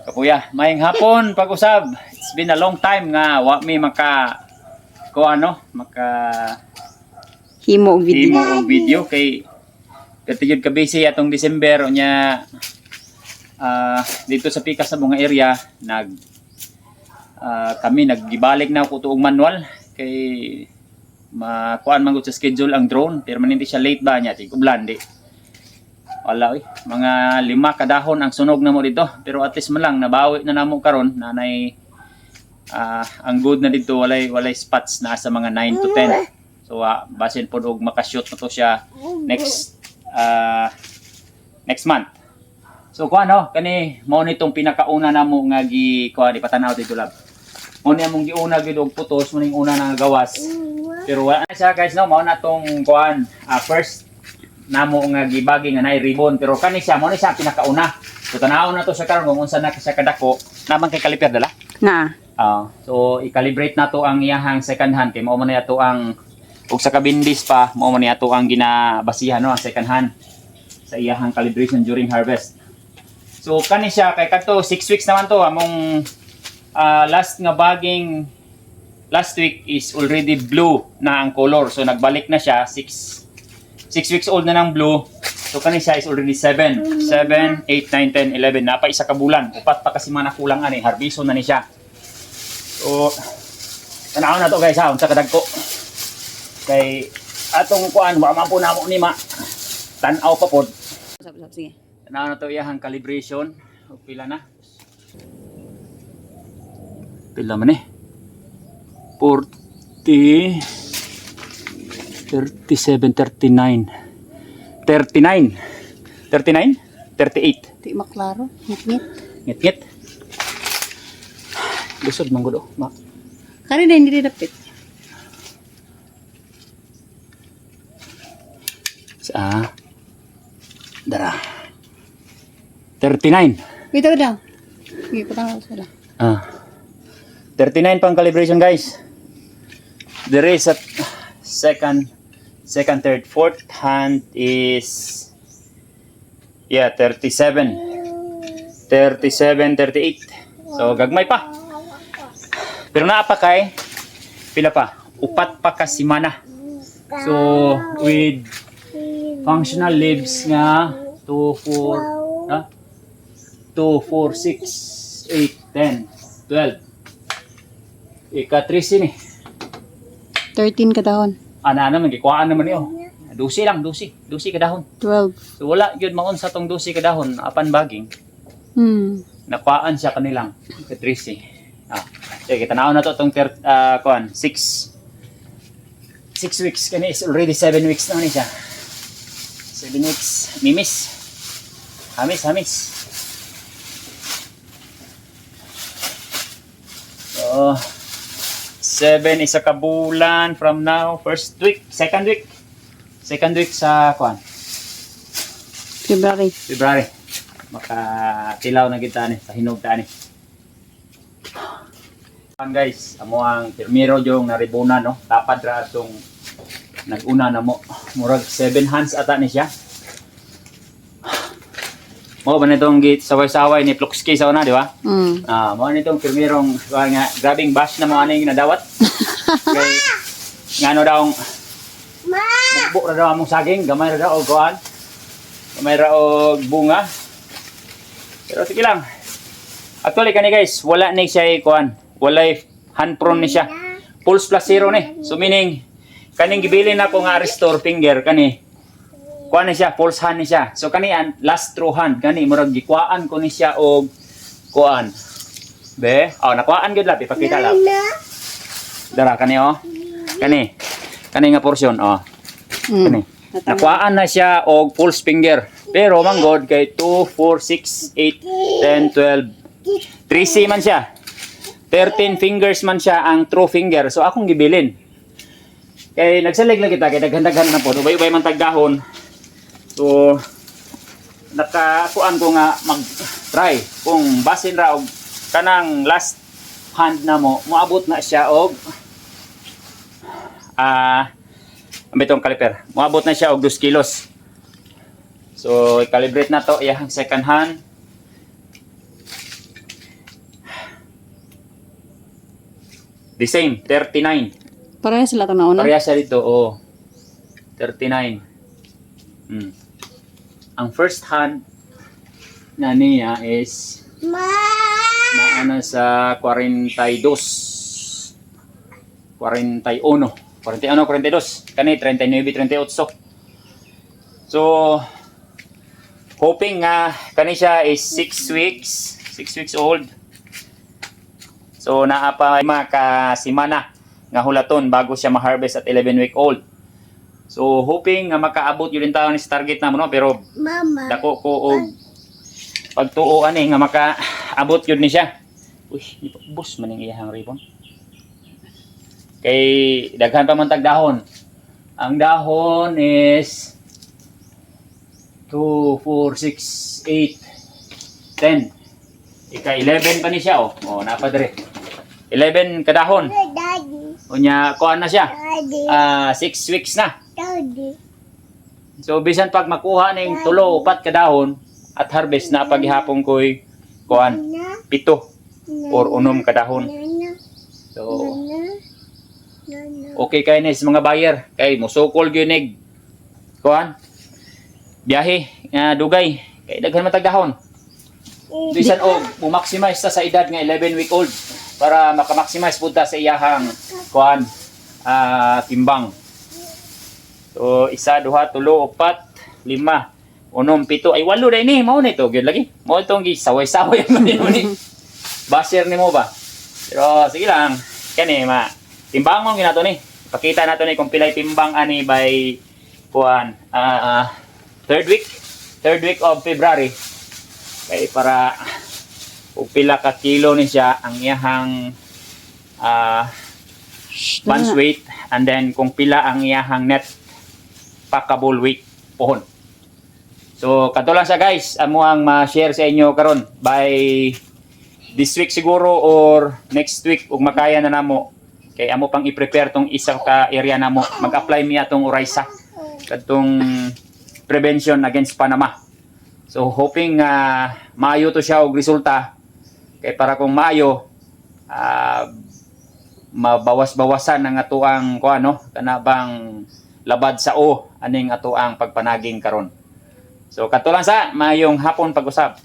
Kapuya, maayong hapon pag-usab. It's been a long time nga wa mi maka Himo og video. himo og video kay katiyod ka busy atong December nya dito sa Pikas sa mga area kami naggibalik na ko tuong manual kay makuan man gud sa schedule ang drone permanente siya late ba nya tigublan di. Wala mga 5 kadahon ang sunog na mo dito pero at least man lang nabawi na namo karon nanay ang good na dito walay spots na sa mga 9 to 10. So basin pod og makashoot na to siya next month. So kuan kani mao nitong pinakauna namo nga kuan ipatanaw dito lab. Mao ni among giuna gid og putos mo ning una nga gawas. Pero wala na siya guys mao na tong kuan first namo nga gibagi nga nay ribbon pero kani siya mo ni siya pinakauna. So tanaw na to sa karon kung unsa na siya kadako naman kay kaliper dala. Na. So i-calibrate na to ang iyahang second hand kay mao man ato ang ug sa kabindis pa mao man ato ang ginabasihan ang second hand sa iyahang calibration during harvest. So kani siya kay kadto 6 weeks naman to among last nga baging last week is already blue na ang color. So nagbalik na siya 6 weeks old na ng blue. So kani siya is already 7, 8, 9, 10, 11. Napa isa ka bulan. Upat pa kasi mga nakulang ani. Harbison na ni siya. So tanaw na to guys ha. Unsa kadagko. Kay atong kuan wa man po namo ni ma. Tan-aw pa pod. Sige. Tanaw na to iyahang calibration. O pila na? Pila man 40 37, 39. 39? 38? Di maklaro. Ngit-ngit. Ngit-ngit. Lusod man gud ma. Kari na hindi dapit. Dara. 39. Bitaw daw. Sige, patang sila. 39 pang calibration guys. There is at second, third, fourth hand is 37, 38. So gagmay pa. Pero naa pa kay pila pa? Upat pa ka simana. So with functional leaves nga 2, 4, 6, 8, 10, 12. Ika-13 ni. 13 kadahon. Ana naman gikuhaan naman niyo. 12 lang, 12 kadahon. 12. So wala gyud maon sa tong 12 kadahon apan baging. Nakuhaan siya kanilang ika-13. Sige, tanaw na to tong 6 weeks kani is already 7 weeks na ni siya. 7 weeks. Mimis. Hamis. So 7 isa ka bulan from now, second week sa February. Makatilaw na kita ni sa hinog ta ni. Guys, amo ang primero yung naribuna no. Tapad ra atong naguna na mo. Murag 7 hands ata ni siya. Mo ba nitong saway-saway ni Plukski sa una, di ba? Mo nitong primerong nga grabing bash na mo ani ginadawat. Kay ngano daw bukbo ra daw among saging, gamay ra daw og kuan. Gamay ra og bunga. Pero sige lang. Actually kani guys, wala ni siya kuan. Walay hand prone ni siya. Pulse plus 0 ni. So meaning kaning gibilin ako nga restore finger kani kuan ni siya, false hand ni siya. So kani last true hand kani murag gikuan ko ni siya og kuan. Be, nakuhaan gyud lab ipakita lab. Dara kani Kani nga portion Kani. Nakuhaan na siya og false finger. Pero manggod kay 2, 4, 6, 8, 10, 12. 13 man siya. 13 fingers man siya ang true finger. So akong gibilin. Kay nagsalig lang kita kay daghan-daghan na po. Ubay-ubay man tagdahon. So nakakuan ko nga mag-try kung basin ra og kanang last hand na moabot na siya og ambitong caliper. Moabot na siya og 2 kilos. So i-calibrate na to iyang second hand. The same, 39. Parehas sila ito na una. Parehas siya dito, 39. Ang first hand na niya is na sa 42. 41. 42. Kani 39, 38. So, hoping nga kani siya is 6 weeks. 6 weeks old. So, naa pa ka simana nga hulaton bago siya ma-harvest at 11 week old. So, hoping nga makaabot yun yung taon sa target na mo, no? Pero, dako ko o pagtuoan nga makaabot yun ni siya. Uy, bus man yung iyahang ribbon. Kay, daghan pa man tag dahon. Ang dahon is 2, 4, 6, 8, 10. Ika 11 pa ni siya, napadre. 11 kadahon. Unya, kuha na siya. 6 weeks na. So, bisan pag makuha ng 3 o 4 kadahon at harvest na paghihapon ko'y kuhan 7 or 6 kadahon. So, okay kayo na mga buyer. Kay musukol gyunig kuhan biyahe nga dugay kay daghan matag dahon. Bisan maximize ta sa edad nga 11 week old para maka-maximize pud ta sa iyahang kuhan timbang. So 1, 2, 3, 4, 5, 6, 7 ay 8 dai ni mao na ito gyud lagi. Mao itong gisaway-saway man ni. Baser ni mo ba? Pero sige lang kani timbangon ginato ni. Pakita nato ni kung pilay timbang ani by kuan third week of February. Kay para ug pila ka kilo ni siya ang iyahang month's weight and then kung pila ang iyahang net packable weight pohon. So kato lang siya guys, amo ang ma-share sa inyo karon by this week siguro or next week ug makaya na namo. Kay amo pang i-prepare tong isa ka area namo. Mag-apply mi atong Orisa kadtong prevention against Panama. So hoping maayo to siya og resulta. Kay para kung maayo mabawas-bawasan ang atuang kuano kana bang labad sa aning atuang pagpanaging karon. So kato lang sa mayong hapon pag-usab.